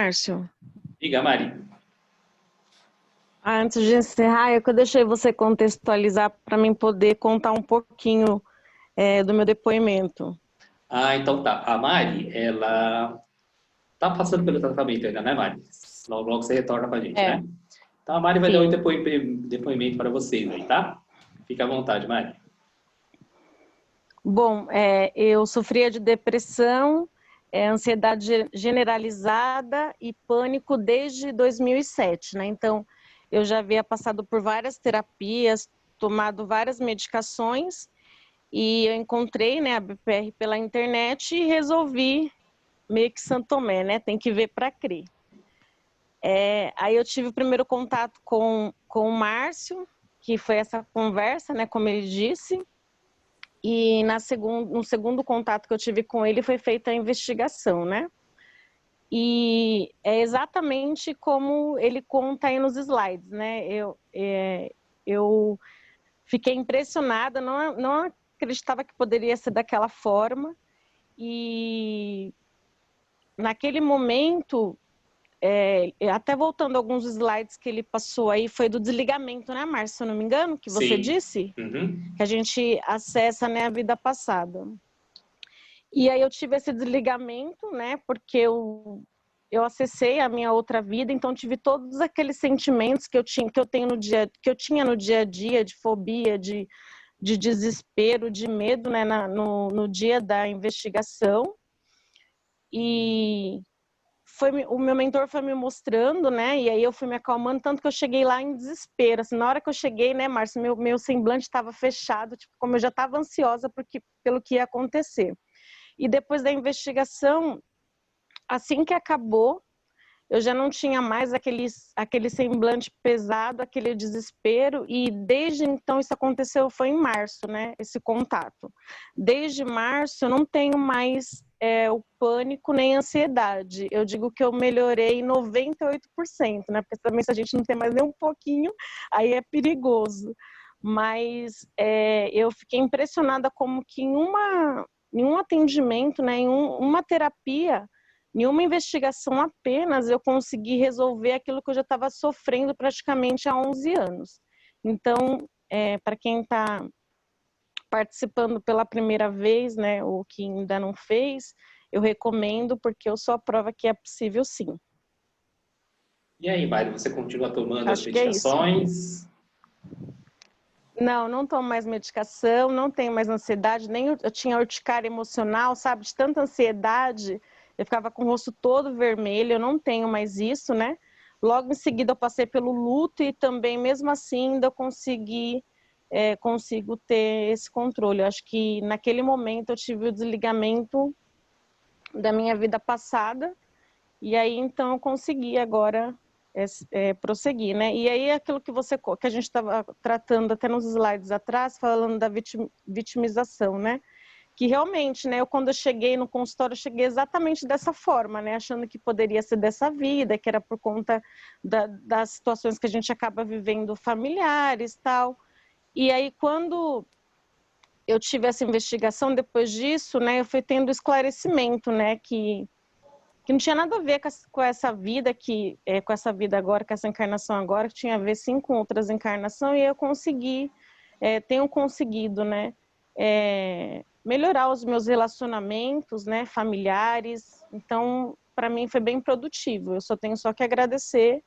Márcio. Diga, Mari. Antes de encerrar, eu deixei você contextualizar para mim poder contar um pouquinho do meu depoimento. Então tá. A Mari, ela tá passando pelo tratamento ainda, né, Mari? Logo, logo você retorna pra gente, É, né? Então a Mari vai dar um sim. depoimento para vocês aí, tá? Fica à vontade, Mari. Bom, eu sofria de depressão, ansiedade generalizada e pânico desde 2007, né? Então, eu já havia passado por várias terapias, tomado várias medicações e eu encontrei, né, a BPR pela internet e resolvi meio que Santo Tomé, né? Tem que ver para crer. Aí eu tive o primeiro contato com o Márcio, que foi essa conversa, né, como ele disse, e no segundo contato que eu tive com ele foi feita a investigação, né? E é exatamente como ele conta aí nos slides, né? Eu fiquei impressionada, não acreditava que poderia ser daquela forma, e naquele momento, até voltando a alguns slides que ele passou aí, foi do desligamento, né, Márcio, se eu não me engano, que você Sim. disse, Uhum. que a gente acessa, né, a vida passada. E aí eu tive esse desligamento, né, porque eu acessei a minha outra vida, então tive todos aqueles sentimentos que eu tinha no dia a dia, de fobia, de desespero, de medo, né, no dia da investigação. E o meu mentor foi me mostrando, né, e aí eu fui me acalmando, tanto que eu cheguei lá em desespero, assim, na hora que eu cheguei, né, Márcio, meu semblante estava fechado, tipo, como eu já estava ansiosa pelo que ia acontecer. E depois da investigação, assim que acabou, eu já não tinha mais aquele semblante pesado, aquele desespero, e desde então isso aconteceu, foi em março, né, esse contato. Desde março eu não tenho mais o pânico nem a ansiedade. Eu digo que eu melhorei 98%, né, porque também se a gente não tem mais nem um pouquinho, aí é perigoso. Mas eu fiquei impressionada como que em um atendimento, né, em uma terapia, em uma investigação apenas, eu consegui resolver aquilo que eu já estava sofrendo praticamente há 11 anos. Então, para quem está participando pela primeira vez, né, ou que ainda não fez, eu recomendo, porque eu sou a prova que é possível sim. E aí, Mari, você continua tomando as Acho que é isso. medicações? Não tomo mais medicação, não tenho mais ansiedade, nem eu tinha urticária emocional, sabe, de tanta ansiedade, eu ficava com o rosto todo vermelho, eu não tenho mais isso, né? Logo em seguida eu passei pelo luto e também, mesmo assim, ainda consigo ter esse controle. Eu acho que naquele momento eu tive o desligamento da minha vida passada e aí então eu consegui agora prosseguir, né? E aí aquilo que a gente estava tratando até nos slides atrás, falando da vitimização, né? Que realmente, né, quando eu cheguei no consultório, eu cheguei exatamente dessa forma, né, achando que poderia ser dessa vida, que era por conta das situações que a gente acaba vivendo familiares, tal. E aí, quando eu tive essa investigação, depois disso, né, eu fui tendo esclarecimento, né, que não tinha nada a ver com essa vida, com essa vida agora, com essa encarnação agora, que tinha a ver, sim, com outras encarnações, e eu tenho conseguido, né, melhorar os meus relacionamentos, né, familiares. Então, para mim foi bem produtivo. Eu tenho que agradecer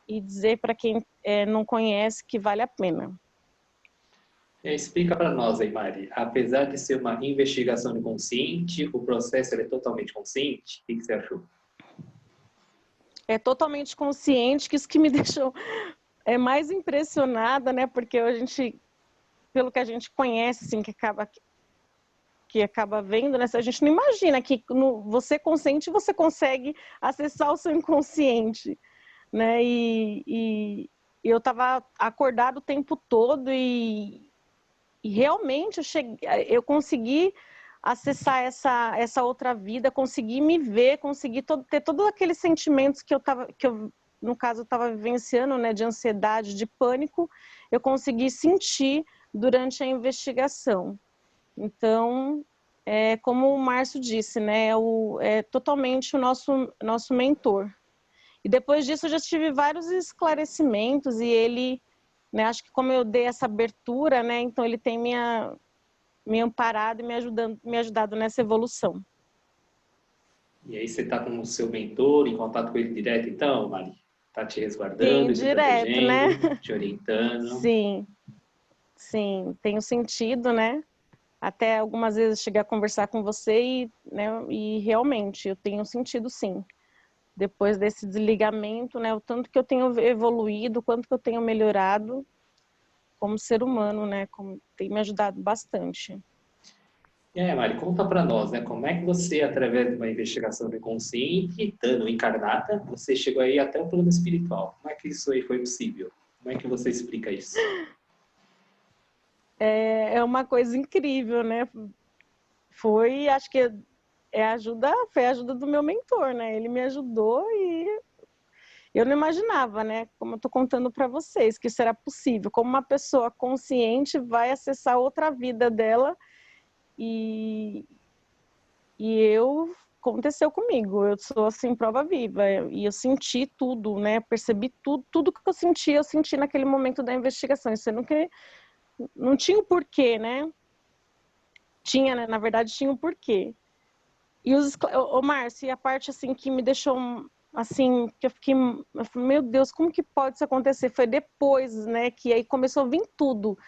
e dizer para quem não conhece que vale a pena. Explica para nós aí, Mari. Apesar de ser uma investigação de consciente, o processo é totalmente consciente? O que você achou? É totalmente consciente, que isso que me deixou mais impressionada, né? Porque a gente, pelo que a gente conhece, assim, que acaba vendo, né? A gente não imagina que você consciente você consegue acessar o seu inconsciente, né? E eu estava acordado o tempo todo e realmente eu consegui acessar essa outra vida, consegui me ver, consegui ter todos aqueles sentimentos que eu no caso eu estava vivenciando, né, de ansiedade, de pânico, eu consegui sentir durante a investigação. Então, como o Márcio disse, né, é totalmente o nosso mentor. E depois disso eu já tive vários esclarecimentos e ele, né, acho que como eu dei essa abertura, né, então ele tem me amparado e me ajudado nessa evolução. E aí você está com o seu mentor, em contato com ele direto, então, Mari? Está te resguardando, Tem te direto, né? protegendo, te orientando? Sim, sim, tenho sentido, né? Até algumas vezes cheguei a conversar com você e, né, e realmente eu tenho sentido sim. Depois desse desligamento, né, o tanto que eu tenho evoluído, o quanto que eu tenho melhorado como ser humano, né, como tem me ajudado bastante. E aí, Mari, conta para nós, né? Como é que você, através de uma investigação do inconsciente, estando encarnada, você chegou aí até o plano espiritual? Como é que isso aí foi possível? Como é que você explica isso? É uma coisa incrível, né? Foi, acho que foi a ajuda do meu mentor, né? Ele me ajudou e eu não imaginava, né? Como eu tô contando para vocês, que isso era possível. Como uma pessoa consciente vai acessar outra vida dela e aconteceu comigo. Eu sou assim prova viva e eu senti tudo, né? Percebi tudo que eu senti naquele momento da investigação. Isso não tinha o porquê, né? Tinha, né? Na verdade tinha um porquê. E Márcio, e a parte assim que me deixou assim, que eu falei, meu Deus, como que pode isso acontecer? Foi depois, né, que aí começou a vir todo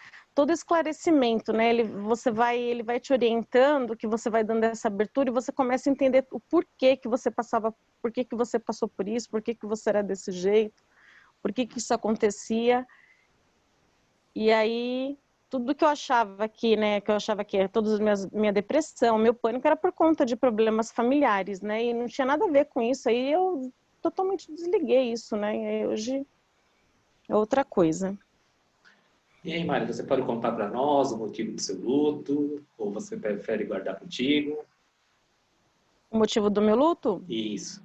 esclarecimento, né? Ele vai te orientando, que você vai dando essa abertura e você começa a entender o porquê que você passava, por que você passou por isso, por que você era desse jeito, por que isso acontecia. E aí tudo que eu achava que, né, toda minha depressão, meu pânico era por conta de problemas familiares, né, e não tinha nada a ver com isso, aí eu totalmente desliguei isso, né, e aí hoje é outra coisa. E aí, Mari, você pode contar para nós o motivo do seu luto? Ou você prefere guardar contigo? O motivo do meu luto? Isso.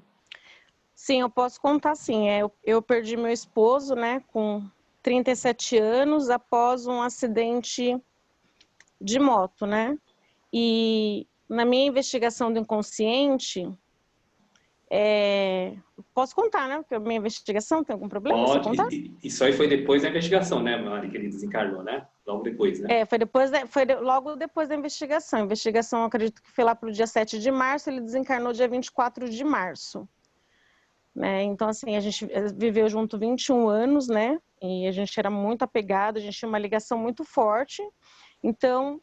Sim, eu posso contar sim, eu perdi meu esposo, né, com 37 anos, após um acidente de moto, né, e na minha investigação do inconsciente, posso contar, né? Porque a minha investigação tem algum problema se eu Pode. contar? Isso aí foi depois da investigação, né, Mari, que ele desencarnou, né? Logo depois, né? Logo depois da investigação. A investigação, acredito que foi lá para o dia 7 de março, ele desencarnou dia 24 de março. Né? Então, assim, a gente viveu junto 21 anos, né? E a gente era muito apegado, a gente tinha uma ligação muito forte. Então,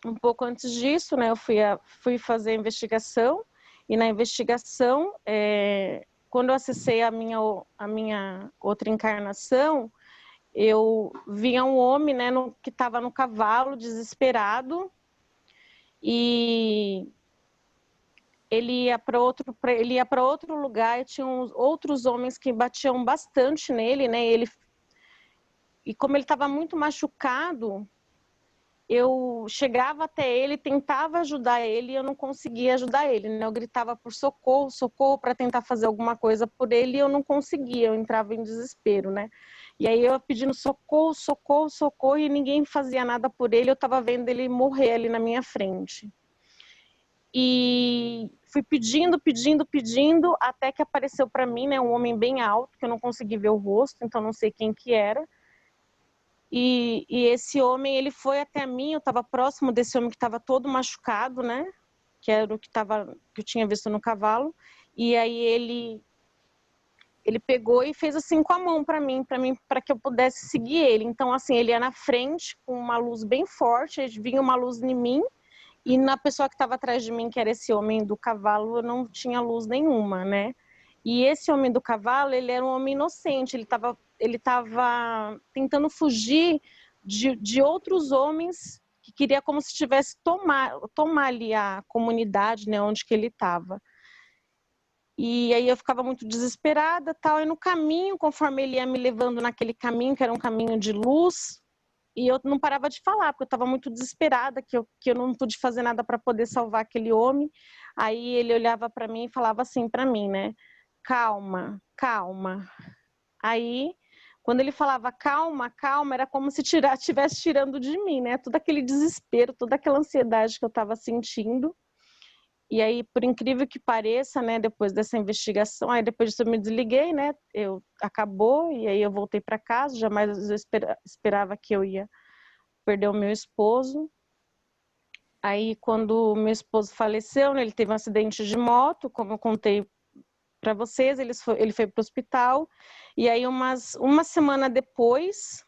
um pouco antes disso, né, eu fui fazer a investigação, e na investigação, quando eu acessei a minha outra encarnação, eu via um homem, né, que estava no cavalo, desesperado, e ele ia para outro lugar, e tinha outros homens que batiam bastante nele, né, e como ele estava muito machucado, eu chegava até ele, tentava ajudar ele e eu não conseguia ajudar ele, né? Eu gritava por socorro, socorro, para tentar fazer alguma coisa por ele e eu não conseguia, eu entrava em desespero, né? E aí eu pedindo socorro, socorro, socorro e ninguém fazia nada por ele, eu estava vendo ele morrer ali na minha frente. E fui pedindo, pedindo, pedindo, até que apareceu para mim, né, um homem bem alto, que eu não consegui ver o rosto, então não sei quem que era. E esse homem, ele foi até mim, eu estava próximo desse homem que estava todo machucado, né? Que era que eu tinha visto no cavalo. E aí ele pegou e fez assim com a mão para mim, para que eu pudesse seguir ele. Então, assim, ele ia na frente com uma luz bem forte, vinha uma luz em mim, e na pessoa que estava atrás de mim, que era esse homem do cavalo, eu não tinha luz nenhuma, né? E esse homem do cavalo, ele era um homem inocente, ele estava tentando fugir de outros homens que queria como se tivesse tomar ali a comunidade, né, onde que ele estava. E aí eu ficava muito desesperada, tal, e no caminho, conforme ele ia me levando naquele caminho, que era um caminho de luz, e eu não parava de falar, porque eu estava muito desesperada, que eu não pude fazer nada para poder salvar aquele homem. Aí ele olhava para mim e falava assim para mim, né? Calma, calma. Aí, quando ele falava calma, calma, era como se estivesse tirando de mim, né? Todo aquele desespero, toda aquela ansiedade que eu estava sentindo. E aí, por incrível que pareça, né, depois dessa investigação, aí depois disso eu me desliguei, né, acabou, e aí eu voltei para casa, jamais eu esperava que eu ia perder o meu esposo. Aí, quando meu esposo faleceu, né, ele teve um acidente de moto, como eu contei para vocês, ele foi para o hospital, e aí uma semana depois,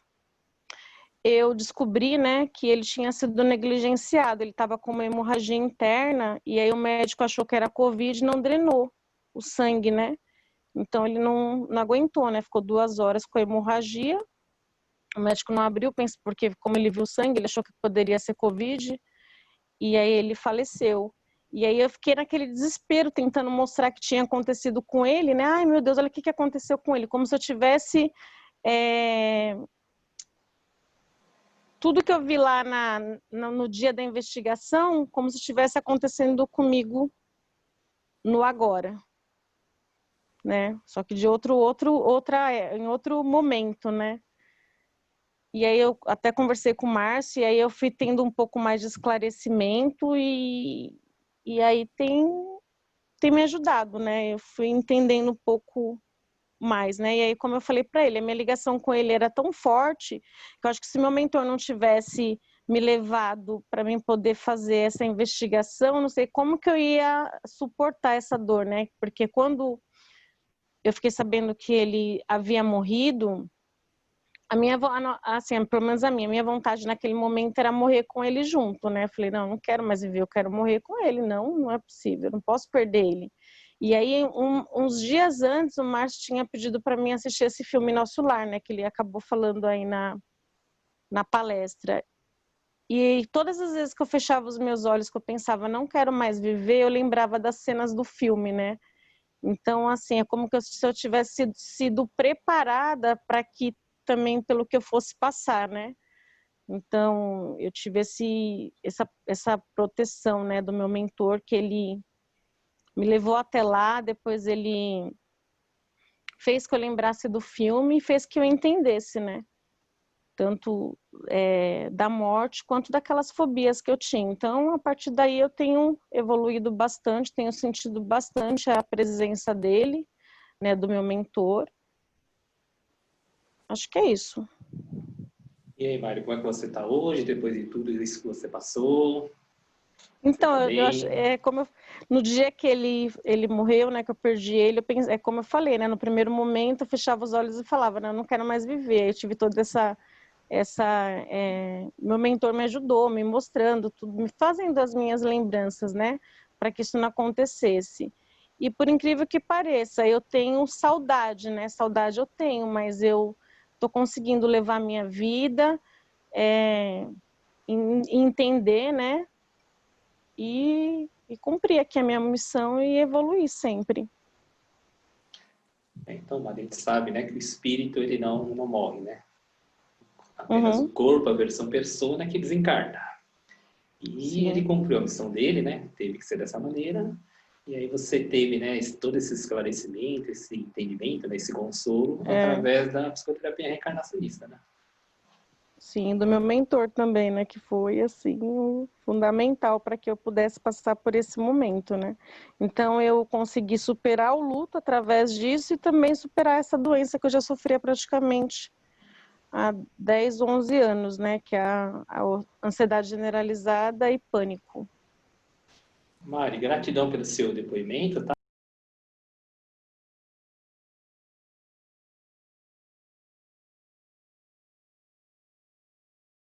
eu descobri, né, que ele tinha sido negligenciado, ele estava com uma hemorragia interna, e aí o médico achou que era Covid e não drenou o sangue, né? Então ele não aguentou, né? Ficou 2 horas com a hemorragia, o médico não abriu, porque como ele viu o sangue, ele achou que poderia ser Covid, e aí ele faleceu. E aí eu fiquei naquele desespero, tentando mostrar que tinha acontecido com ele, né? Ai, meu Deus, olha o que aconteceu com ele, como se eu tivesse... tudo que eu vi lá no dia da investigação, como se estivesse acontecendo comigo no agora, né? Só que de em outro momento, né? E aí eu até conversei com o Márcio, e aí eu fui tendo um pouco mais de esclarecimento e aí tem me ajudado, né? Eu fui entendendo um pouco mais, né? E aí, como eu falei para ele, a minha ligação com ele era tão forte que eu acho que se meu mentor não tivesse me levado para mim poder fazer essa investigação, eu não sei como que eu ia suportar essa dor, né? Porque quando eu fiquei sabendo que ele havia morrido, assim, pelo menos a minha vontade naquele momento era morrer com ele junto, né? Eu falei, não quero mais viver, eu quero morrer com ele, não é possível, eu não posso perder ele. E aí, uns dias antes, o Márcio tinha pedido para mim assistir esse filme Nosso Lar, né? Que ele acabou falando aí na palestra. E todas as vezes que eu fechava os meus olhos, que eu pensava, não quero mais viver, eu lembrava das cenas do filme, né? Então, assim, é como se eu tivesse sido preparada para que também pelo que eu fosse passar, né? Então, eu tive essa proteção, né, do meu mentor, que ele me levou até lá, depois ele fez que eu lembrasse do filme e fez que eu entendesse, né? Tanto da morte quanto daquelas fobias que eu tinha. Então, a partir daí eu tenho evoluído bastante, tenho sentido bastante a presença dele, né, do meu mentor. Acho que é isso. E aí, Mário, como é que você está hoje, depois de tudo isso que você passou? Então, eu acho, no dia que ele morreu, né, que eu perdi ele, eu pensei, é como eu falei, né, no primeiro momento eu fechava os olhos e falava, não quero mais viver. Eu tive toda meu mentor me ajudou, me mostrando tudo, me fazendo as minhas lembranças, né, para que isso não acontecesse. E por incrível que pareça, eu tenho saudade, né, saudade eu tenho, mas eu estou conseguindo levar a minha vida, entender, né, e cumprir aqui a minha missão e evoluir sempre. Então, a gente sabe, né, que o espírito ele não morre, né? Apenas o corpo, a versão persona que desencarna. E Sim. ele cumpriu a missão dele, né? Teve que ser dessa maneira. E aí você teve, né, todo esse esclarecimento, esse entendimento, né, esse consolo através da psicoterapia reencarnacionista, né? Sim, do meu mentor também, né, que foi, assim, fundamental para que eu pudesse passar por esse momento, né. Então, eu consegui superar o luto através disso e também superar essa doença que eu já sofria praticamente há 10, 11 anos, né, que é a ansiedade generalizada e pânico. Mari, gratidão pelo seu depoimento, tá?